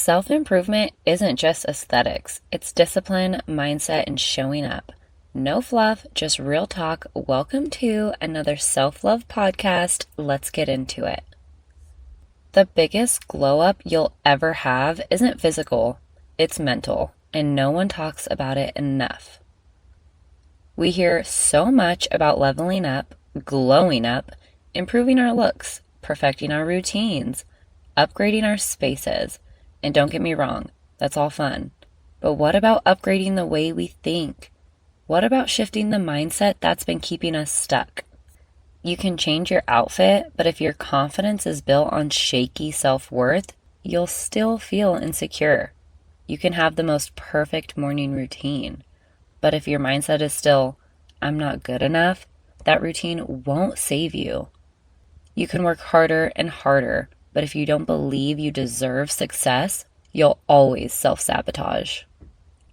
Self-improvement isn't just aesthetics, it's discipline, mindset, and showing up. No fluff, just real talk. Welcome to another self-love podcast. Let's get into it. The biggest glow up you'll ever have isn't physical, it's mental, and no one talks about it enough. We hear so much about leveling up, glowing up, improving our looks, perfecting our routines, upgrading our spaces. And don't get me wrong, that's all fun. But what about upgrading the way we think? What about shifting the mindset that's been keeping us stuck? You can change your outfit, but if your confidence is built on shaky self-worth, you'll still feel insecure. You can have the most perfect morning routine, but if your mindset is still, I'm not good enough, that routine won't save you. You can work harder and harder, but if you don't believe you deserve success, you'll always self-sabotage.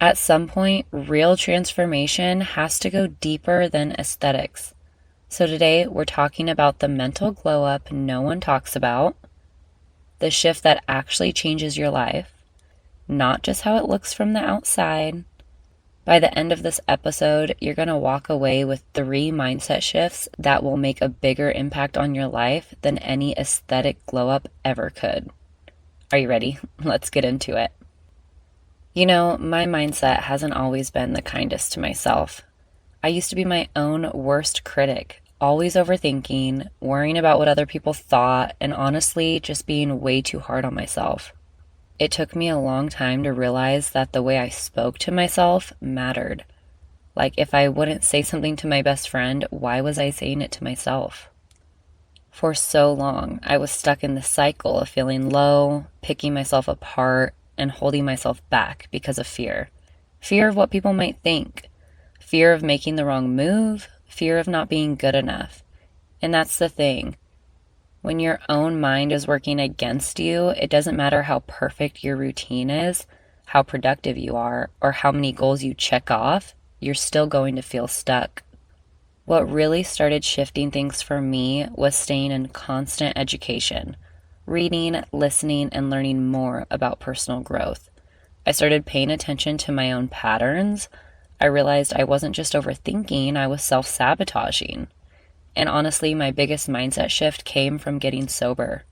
At some point, real transformation has to go deeper than aesthetics. So today, we're talking about the mental glow up no one talks about, the shift that actually changes your life, not just how it looks from the outside. By the end of this episode, you're going to walk away with 3 mindset shifts that will make a bigger impact on your life than any aesthetic glow up ever could. Are you ready? Let's get into it. You know, my mindset hasn't always been the kindest to myself. I used to be my own worst critic, always overthinking, worrying about what other people thought, and honestly, just being way too hard on myself. It took me a long time to realize that the way I spoke to myself mattered. Like, if I wouldn't say something to my best friend, why was I saying it to myself? For so long, I was stuck in the cycle of feeling low, picking myself apart, and holding myself back because of fear. Fear of what people might think. Fear of making the wrong move. Fear of not being good enough. And that's the thing. When your own mind is working against you, it doesn't matter how perfect your routine is, how productive you are, or how many goals you check off, you're still going to feel stuck. What really started shifting things for me was staying in constant education, reading, listening, and learning more about personal growth. I started paying attention to my own patterns. I realized I wasn't just overthinking, I was self-sabotaging. And honestly, my biggest mindset shift came from getting sober.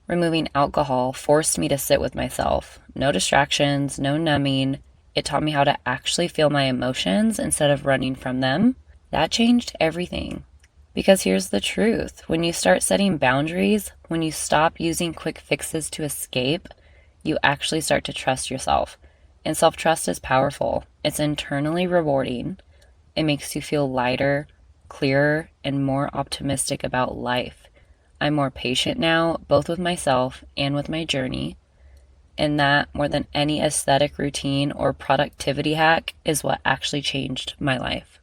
Removing alcohol forced me to sit with myself. No distractions, no numbing. It taught me how to actually feel my emotions instead of running from them. That changed everything. Because here's the truth. When you start setting boundaries, when you stop using quick fixes to escape, you actually start to trust yourself. And self-trust is powerful. It's internally rewarding. It makes you feel lighter, clearer, and more optimistic about life. I'm more patient now, both with myself and with my journey. And that, more than any aesthetic routine or productivity hack, is what actually changed my life.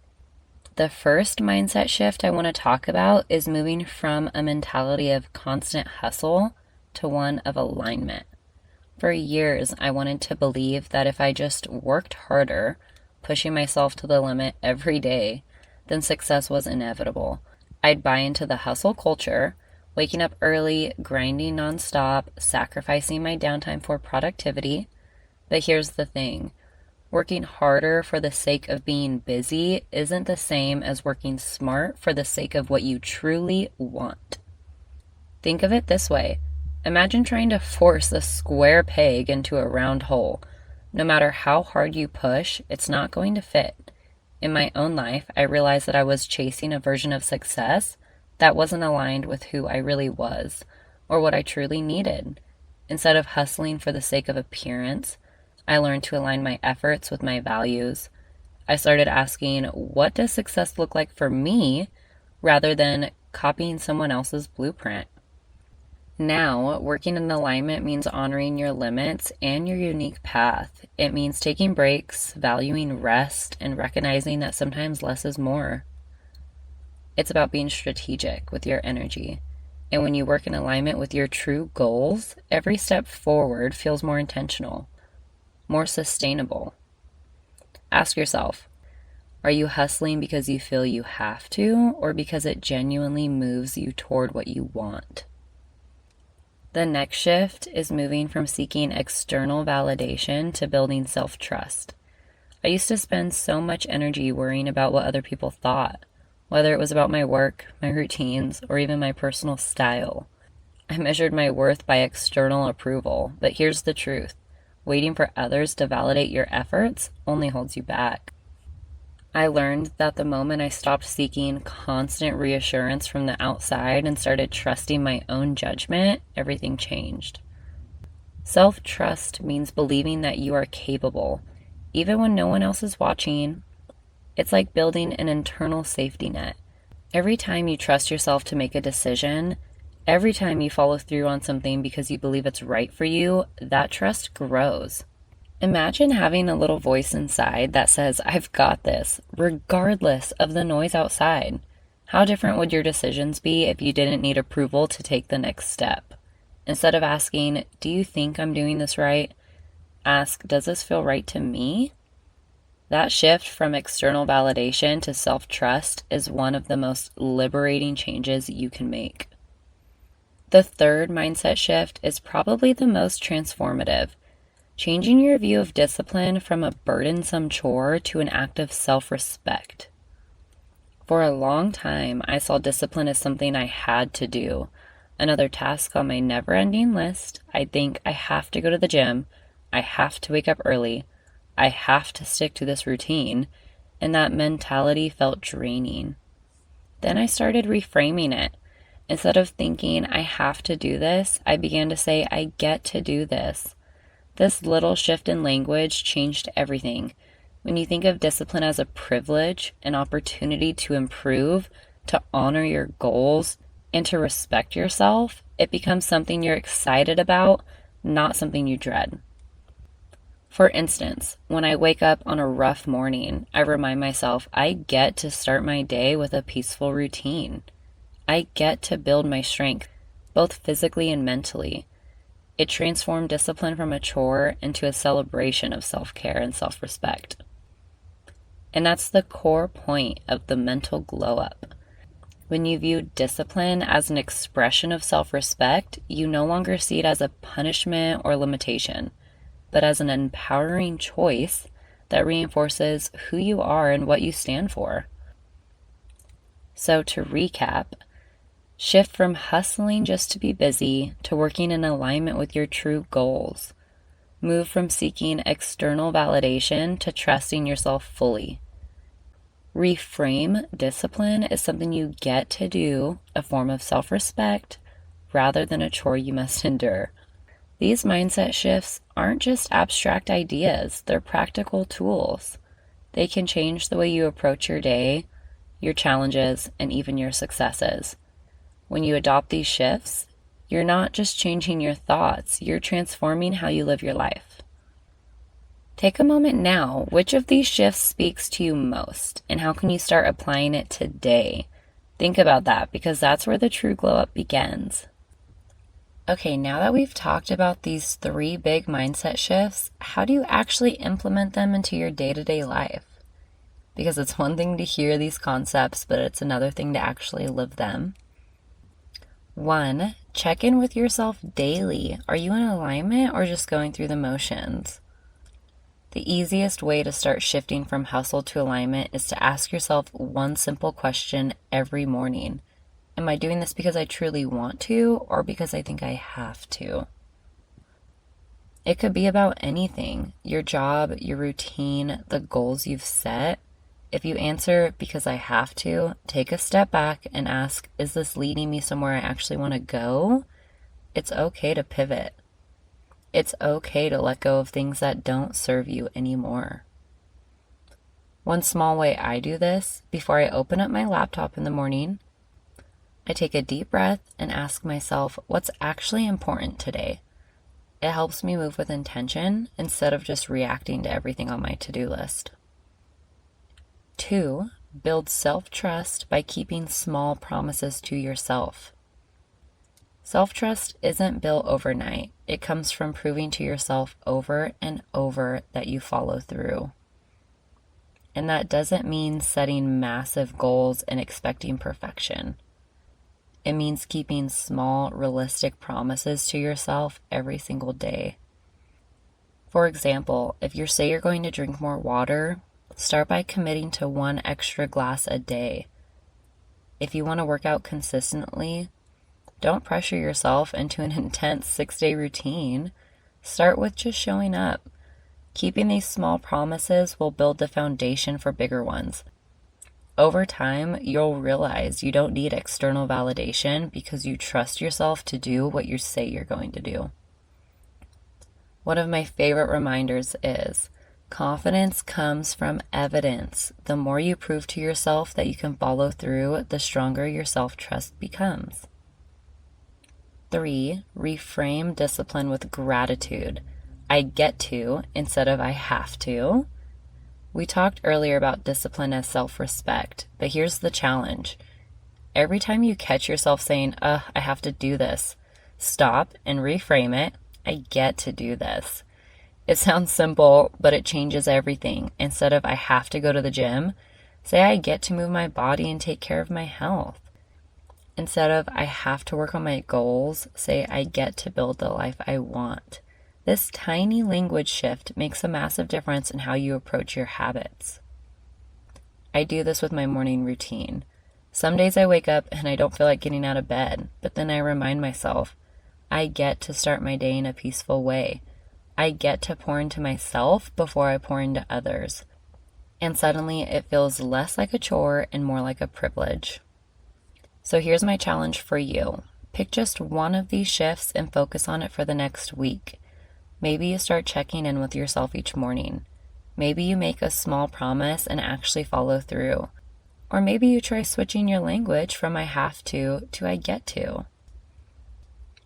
The first mindset shift I want to talk about is moving from a mentality of constant hustle to one of alignment. For years, I wanted to believe that if I just worked harder, pushing myself to the limit every day, then success was inevitable. I'd buy into the hustle culture, waking up early, grinding nonstop, sacrificing my downtime for productivity. But here's the thing. Working harder for the sake of being busy isn't the same as working smart for the sake of what you truly want. Think of it this way. Imagine trying to force a square peg into a round hole. No matter how hard you push, it's not going to fit. In my own life, I realized that I was chasing a version of success that wasn't aligned with who I really was or what I truly needed. Instead of hustling for the sake of appearance, I learned to align my efforts with my values. I started asking, what does success look like for me, rather than copying someone else's blueprint? Now, working in alignment means honoring your limits and your unique path. It means taking breaks, valuing rest, and recognizing that sometimes less is more. It's about being strategic with your energy. And when you work in alignment with your true goals, every step forward feels more intentional, more sustainable. Ask yourself, are you hustling because you feel you have to, or because it genuinely moves you toward what you want? The next shift is moving from seeking external validation to building self-trust. I used to spend so much energy worrying about what other people thought, whether it was about my work, my routines, or even my personal style. I measured my worth by external approval, but here's the truth. Waiting for others to validate your efforts only holds you back. I learned that the moment I stopped seeking constant reassurance from the outside and started trusting my own judgment, everything changed. Self-trust means believing that you are capable, even when no one else is watching. It's like building an internal safety net. Every time you trust yourself to make a decision, every time you follow through on something because you believe it's right for you, that trust grows. Imagine having a little voice inside that says, I've got this, regardless of the noise outside. How different would your decisions be if you didn't need approval to take the next step? Instead of asking, do you think I'm doing this right? Ask, does this feel right to me? That shift from external validation to self-trust is one of the most liberating changes you can make. The third mindset shift is probably the most transformative. Changing your view of discipline from a burdensome chore to an act of self-respect. For a long time, I saw discipline as something I had to do, another task on my never-ending list. I'd think, I have to go to the gym, I have to wake up early, I have to stick to this routine, and that mentality felt draining. Then I started reframing it. Instead of thinking, I have to do this, I began to say, I get to do this. This little shift in language changed everything. When you think of discipline as a privilege, an opportunity to improve, to honor your goals, and to respect yourself, it becomes something you're excited about, not something you dread. For instance, when I wake up on a rough morning, I remind myself I get to start my day with a peaceful routine. I get to build my strength, both physically and mentally. It transformed discipline from a chore into a celebration of self-care and self-respect. And that's the core point of the mental glow-up. When you view discipline as an expression of self-respect, you no longer see it as a punishment or limitation, but as an empowering choice that reinforces who you are and what you stand for. So to recap, shift from hustling just to be busy to working in alignment with your true goals. Move from seeking external validation to trusting yourself fully. Reframe discipline as something you get to do, a form of self-respect, rather than a chore you must endure. These mindset shifts aren't just abstract ideas, they're practical tools. They can change the way you approach your day, your challenges, and even your successes. When you adopt these shifts, you're not just changing your thoughts, you're transforming how you live your life. Take a moment now. Which of these shifts speaks to you most, and how can you start applying it today? Think about that, because that's where the true glow up begins. Okay, now that we've talked about these 3 big mindset shifts, how do you actually implement them into your day-to-day life? Because it's one thing to hear these concepts, but it's another thing to actually live them. 1, check in with yourself daily. Are you in alignment or just going through the motions? The easiest way to start shifting from hustle to alignment is to ask yourself one simple question every morning. Am I doing this because I truly want to or because I think I have to? It could be about anything, your job, your routine, the goals you've set. If you answer because I have to, take a step back and ask, is this leading me somewhere I actually want to go? It's okay to pivot. It's okay to let go of things that don't serve you anymore. One small way I do this, before I open up my laptop in the morning, I take a deep breath and ask myself, what's actually important today? It helps me move with intention instead of just reacting to everything on my to-do list. 2, build self-trust by keeping small promises to yourself. Self-trust isn't built overnight. It comes from proving to yourself over and over that you follow through. And that doesn't mean setting massive goals and expecting perfection. It means keeping small, realistic promises to yourself every single day. For example, if you say you're going to drink more water, start by committing to 1 extra glass a day. If you want to work out consistently, don't pressure yourself into an intense 6-day routine. Start with just showing up. Keeping these small promises will build the foundation for bigger ones. Over time, you'll realize you don't need external validation because you trust yourself to do what you say you're going to do. One of my favorite reminders is, confidence comes from evidence. The more you prove to yourself that you can follow through, the stronger your self-trust becomes. 3, reframe discipline with gratitude. I get to instead of I have to. We talked earlier about discipline as self-respect, but here's the challenge. Every time you catch yourself saying, I have to do this, stop and reframe it. I get to do this. It sounds simple, but it changes everything. Instead of I have to go to the gym, say I get to move my body and take care of my health. Instead of I have to work on my goals, say I get to build the life I want. This tiny language shift makes a massive difference in how you approach your habits. I do this with my morning routine. Some days I wake up and I don't feel like getting out of bed, but then I remind myself, I get to start my day in a peaceful way. I get to pour into myself before I pour into others. And suddenly it feels less like a chore and more like a privilege. So here's my challenge for you. Pick just one of these shifts and focus on it for the next week. Maybe you start checking in with yourself each morning. Maybe you make a small promise and actually follow through. Or maybe you try switching your language from I have to I get to.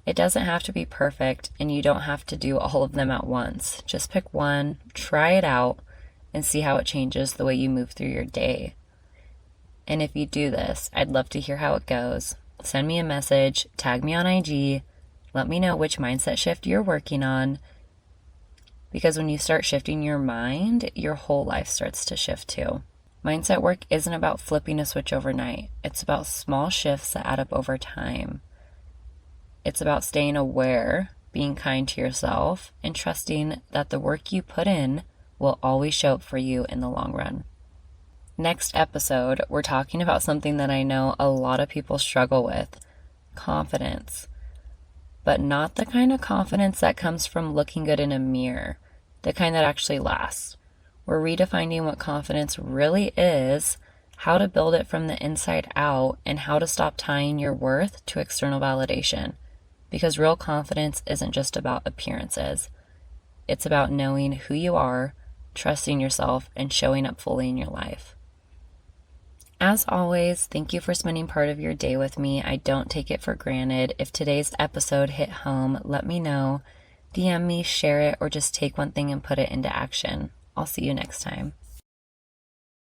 It doesn't have to be perfect, and you don't have to do all of them at once. Just pick one, try it out, and see how it changes the way you move through your day. And if you do this, I'd love to hear how it goes. Send me a message, tag me on IG, let me know which mindset shift you're working on. Because when you start shifting your mind, your whole life starts to shift too. Mindset work isn't about flipping a switch overnight. It's about small shifts that add up over time. It's about staying aware, being kind to yourself, and trusting that the work you put in will always show up for you in the long run. Next episode, we're talking about something that I know a lot of people struggle with, confidence. But not the kind of confidence that comes from looking good in a mirror, the kind that actually lasts. We're redefining what confidence really is, how to build it from the inside out, and how to stop tying your worth to external validation. Because real confidence isn't just about appearances. It's about knowing who you are, trusting yourself, and showing up fully in your life. As always, thank you for spending part of your day with me. I don't take it for granted. If today's episode hit home, let me know. DM me, share it, or just take one thing and put it into action. I'll see you next time.